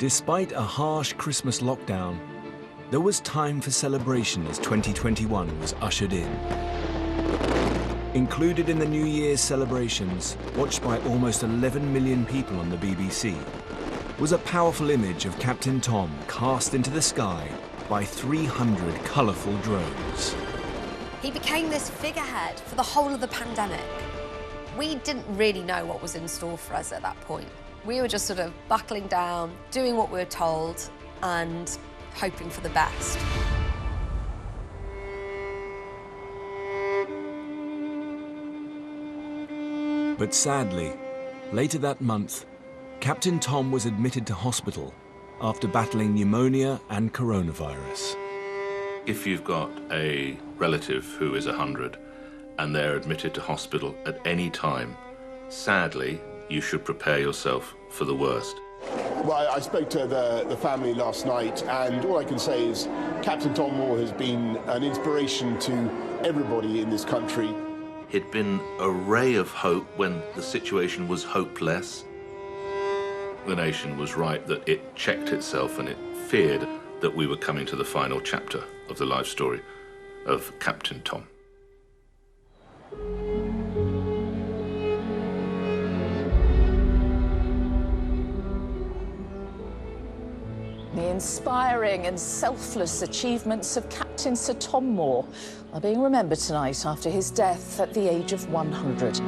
Despite a harsh Christmas lockdown, there was time for celebration as 2021 was ushered in. Included in the New Year's celebrations, watched by almost 11 million people on the BBC, was a powerful image of Captain Tom cast into the sky by 300 colourful drones. He became this figurehead for the whole of the pandemic. We didn't really know what was in store for us at that point. We were just sort of buckling down, doing what we were told, and hoping for the best. But sadly, later that month, Captain Tom was admitted to hospital after battling pneumonia and coronavirus. If you've got a relative who is 100 and they're admitted to hospital at any time, sadly, you should prepare yourself for the worst. Well, I spoke to the family last night, and all I can say is Captain Tom Moore has been an inspiration to everybody in this country. He'd been a ray of hope when the situation was hopeless. The nation was right that it checked itself and it feared that we were coming to the final chapter of the life story of Captain Tom. The inspiring and selfless achievements of Captain Sir Tom Moore are being remembered tonight after his death at the age of 100.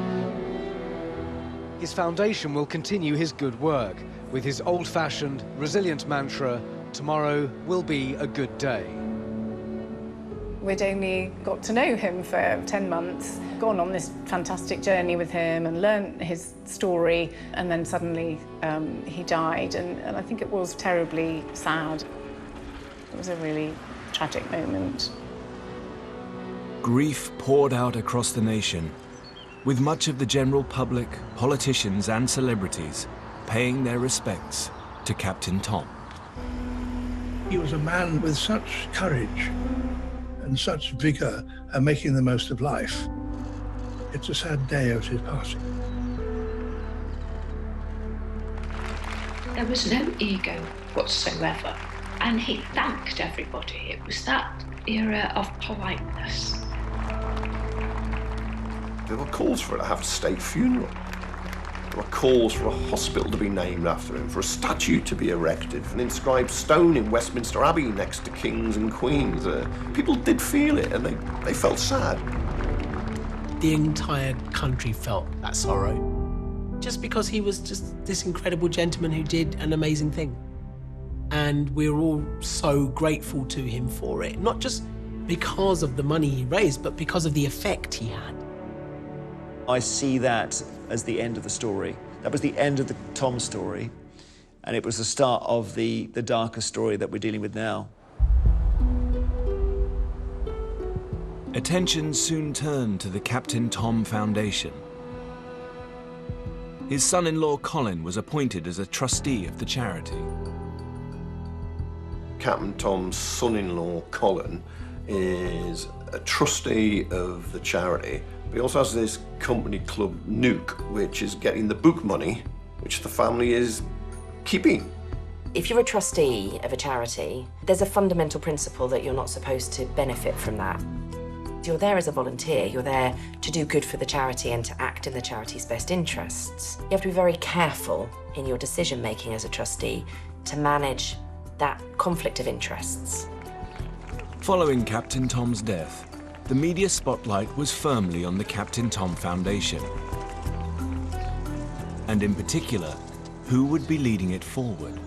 His foundation will continue his good work with his old-fashioned, resilient mantra, "Tomorrow will be a good day." We'd only got to know him for 10 months, gone on this fantastic journey with him and learnt his story, and then suddenly he died, and I think it was terribly sad. It was a really tragic moment. Grief poured out across the nation, with much of the general public, politicians and celebrities paying their respects to Captain Tom. He was a man with such courage and such vigour and making the most of life. It's a sad day of his passing. There was no ego whatsoever, and he thanked everybody. It was that era of politeness. There were calls for it to have a state funeral. There were calls for a hospital to be named after him, for a statue to be erected, for an inscribed stone in Westminster Abbey next to kings and queens. People did feel it, and they felt sad. The entire country felt that sorrow, just because he was just this incredible gentleman who did an amazing thing. And we were all so grateful to him for it, not just because of the money he raised, but because of the effect he had. I see that as the end of the story. That was the end of the Tom story, and it was the start of the darker story that we're dealing with now. Attention soon turned to the Captain Tom Foundation. His son-in-law Colin was appointed as a trustee of the charity. Captain Tom's son-in-law, Colin, is a trustee of the charity. But he also has this company club, Nuke, which is getting the book money, which the family is keeping. If you're a trustee of a charity, there's a fundamental principle that you're not supposed to benefit from that. You're there as a volunteer, you're there to do good for the charity and to act in the charity's best interests. You have to be very careful in your decision-making as a trustee to manage that conflict of interests. Following Captain Tom's death, the media spotlight was firmly on the Captain Tom Foundation. And in particular, who would be leading it forward?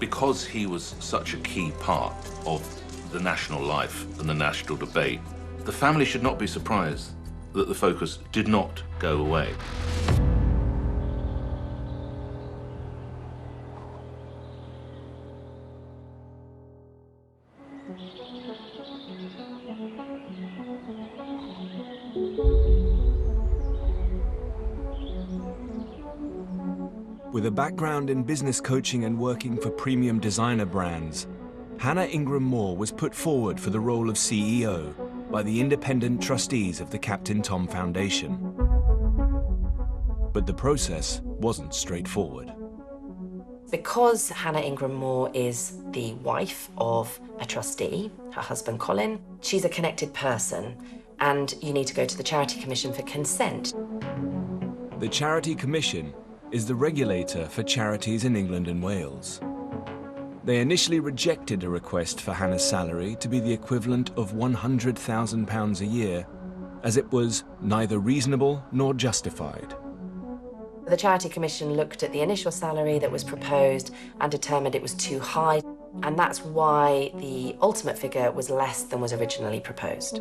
Because he was such a key part of the national life and the national debate, the family should not be surprised that the focus did not go away. With a background in business coaching and working for premium designer brands, Hannah Ingram Moore was put forward for the role of CEO by the independent trustees of the Captain Tom Foundation. But the process wasn't straightforward. Because Hannah Ingram Moore is the wife of a trustee, her husband Colin, she's a connected person, and you need to go to the Charity Commission for consent. The Charity Commission is the regulator for charities in England and Wales. They initially rejected a request for Hannah's salary to be the equivalent of £100,000 a year, as it was neither reasonable nor justified. The Charity Commission looked at the initial salary that was proposed and determined it was too high, and that's why the ultimate figure was less than was originally proposed.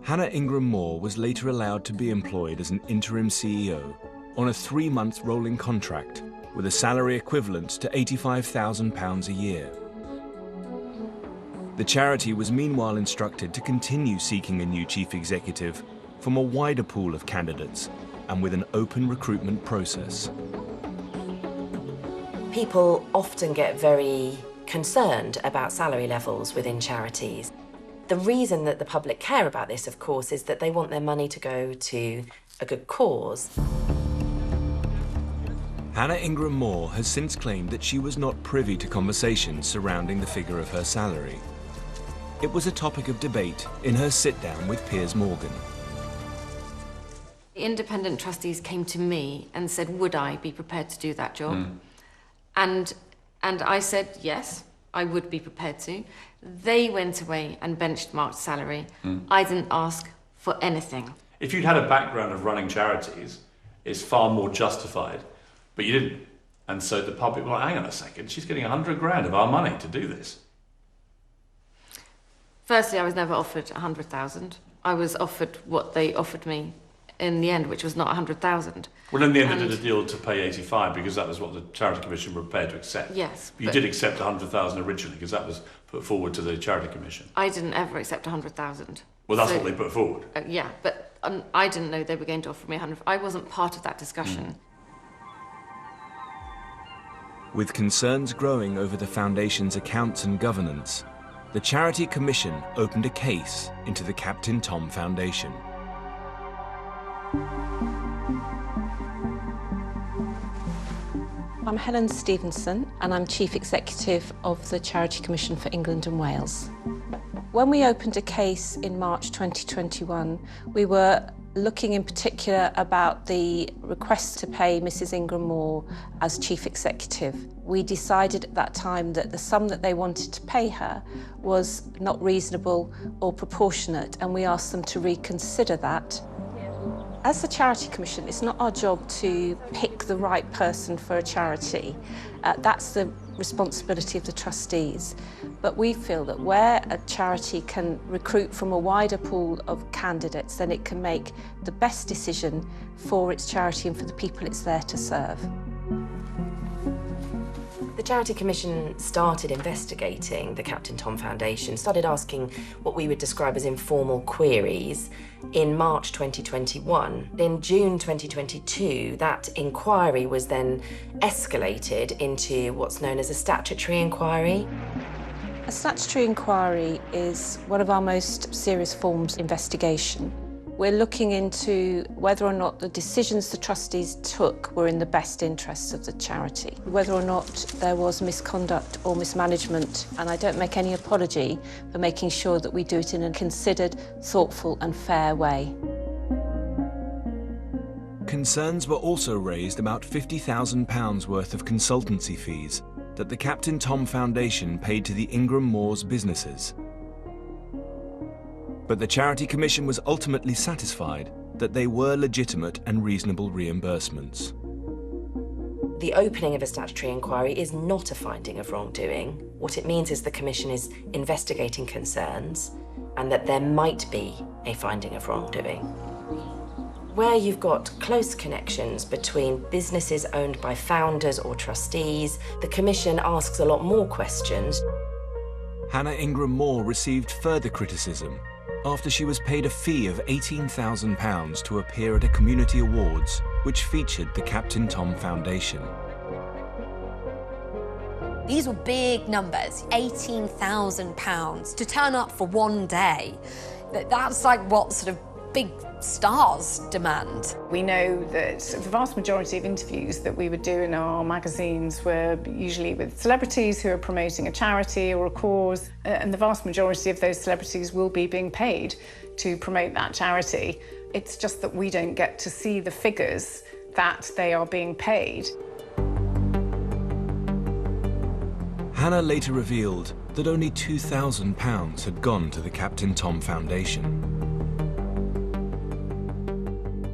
Hannah Ingram Moore was later allowed to be employed as an interim CEO on a 3-month rolling contract with a salary equivalent to £85,000 a year. The charity was meanwhile instructed to continue seeking a new chief executive from a wider pool of candidates and with an open recruitment process. People often get very concerned about salary levels within charities. The reason that the public care about this, of course, is that they want their money to go to a good cause. Hannah Ingram Moore has since claimed that she was not privy to conversations surrounding the figure of her salary. It was a topic of debate in her sit-down with Piers Morgan. The independent trustees came to me and said, would I be prepared to do that job? And I said, yes, I would be prepared to. They went away and benchmarked salary. I didn't ask for anything. If you'd had a background of running charities, it's far more justified, but you didn't. And so the public were like, hang on a second, she's getting 100 grand of our money to do this. Firstly, I was never offered 100,000. I was offered what they offered me in the end, which was not 100,000. Well, in the end, they did a deal to pay 85 because that was what the Charity Commission were prepared to accept. Yes. You did accept 100,000 originally because that was put forward to the Charity Commission. I didn't ever accept 100,000. Well, that's what they put forward. Yeah, but I didn't know they were going to offer me 100. I wasn't part of that discussion. With concerns growing over the foundation's accounts and governance, the Charity Commission opened a case into the Captain Tom Foundation. I'm Helen Stevenson and I'm Chief Executive of the Charity Commission for England and Wales. When we opened a case in March 2021, we were looking in particular about the request to pay Mrs. Ingram Moore as Chief Executive. We decided at that time that the sum that they wanted to pay her was not reasonable or proportionate, and we asked them to reconsider that. As the Charity Commission, it's not our job to pick the right person for a charity. That's the responsibility of the trustees. But we feel that where a charity can recruit from a wider pool of candidates, then it can make the best decision for its charity and for the people it's there to serve. The Charity Commission started investigating the Captain Tom Foundation, started asking what we would describe as informal queries in March 2021. In June 2022, that inquiry was then escalated into what's known as a statutory inquiry. A statutory inquiry is one of our most serious forms of investigation. We're looking into whether or not the decisions the trustees took were in the best interests of the charity, whether or not there was misconduct or mismanagement, and I don't make any apology for making sure that we do it in a considered, thoughtful and fair way. Concerns were also raised about £50,000 worth of consultancy fees that the Captain Tom Foundation paid to the Ingram Moores businesses. But the Charity Commission was ultimately satisfied that they were legitimate and reasonable reimbursements. The opening of a statutory inquiry is not a finding of wrongdoing. What it means is the Commission is investigating concerns and that there might be a finding of wrongdoing. Where you've got close connections between businesses owned by founders or trustees, the Commission asks a lot more questions. Hannah Ingram Moore received further criticism after she was paid a fee of £18,000 to appear at a community awards which featured the Captain Tom Foundation. These were big numbers, £18,000 to turn up for one day. That's like what sort of big stars demand. We know that the vast majority of interviews that we would do in our magazines were usually with celebrities who are promoting a charity or a cause, and the vast majority of those celebrities will be being paid to promote that charity. It's just that we don't get to see the figures that they are being paid. Hannah later revealed that only £2,000 had gone to the Captain Tom Foundation.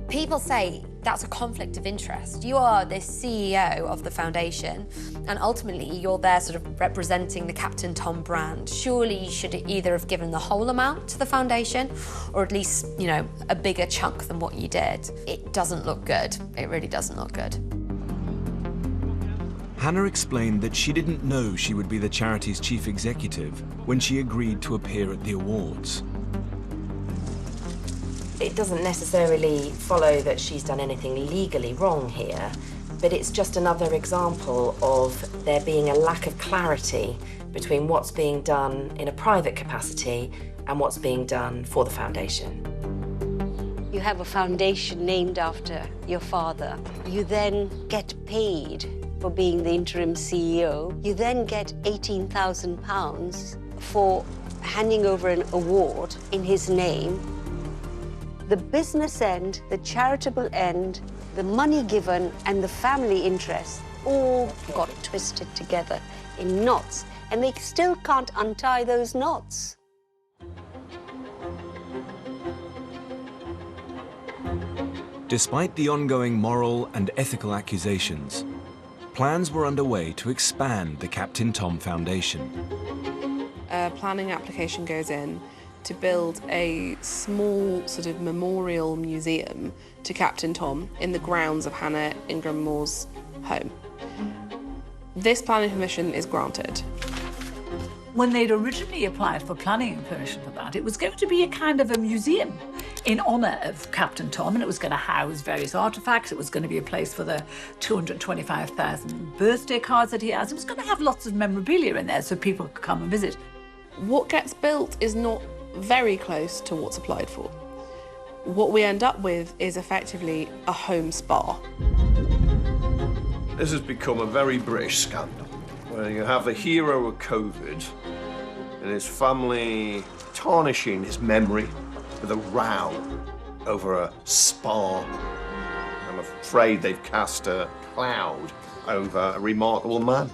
People say that's a conflict of interest. You are the CEO of the foundation, and ultimately you're there sort of representing the Captain Tom brand. Surely you should either have given the whole amount to the foundation, or at least, you know, a bigger chunk than what you did. It doesn't look good. It really doesn't look good. Hannah explained that she didn't know she would be the charity's chief executive when she agreed to appear at the awards. It doesn't necessarily follow that she's done anything legally wrong here, but it's just another example of there being a lack of clarity between what's being done in a private capacity and what's being done for the foundation. You have a foundation named after your father. You then get paid for being the interim CEO. You then get £18,000 for handing over an award in his name. The business end, the charitable end, the money given, and the family interest all got twisted together in knots, and they still can't untie those knots. Despite the ongoing moral and ethical accusations, plans were underway to expand the Captain Tom Foundation. A planning application goes in to build a small sort of memorial museum to Captain Tom in the grounds of Hannah Ingram Moore's home. This planning permission is granted. When they'd originally applied for planning permission for that, it was going to be a kind of a museum in honour of Captain Tom, and it was going to house various artefacts. It was going to be a place for the 225,000 birthday cards that he has. It was going to have lots of memorabilia in there so people could come and visit. What gets built is not very close to what's applied for. What we end up with is effectively a home spa. This has become a very British scandal, where you have the hero of COVID and his family tarnishing his memory with a row over a spa. I'm afraid they've cast a cloud over a remarkable man.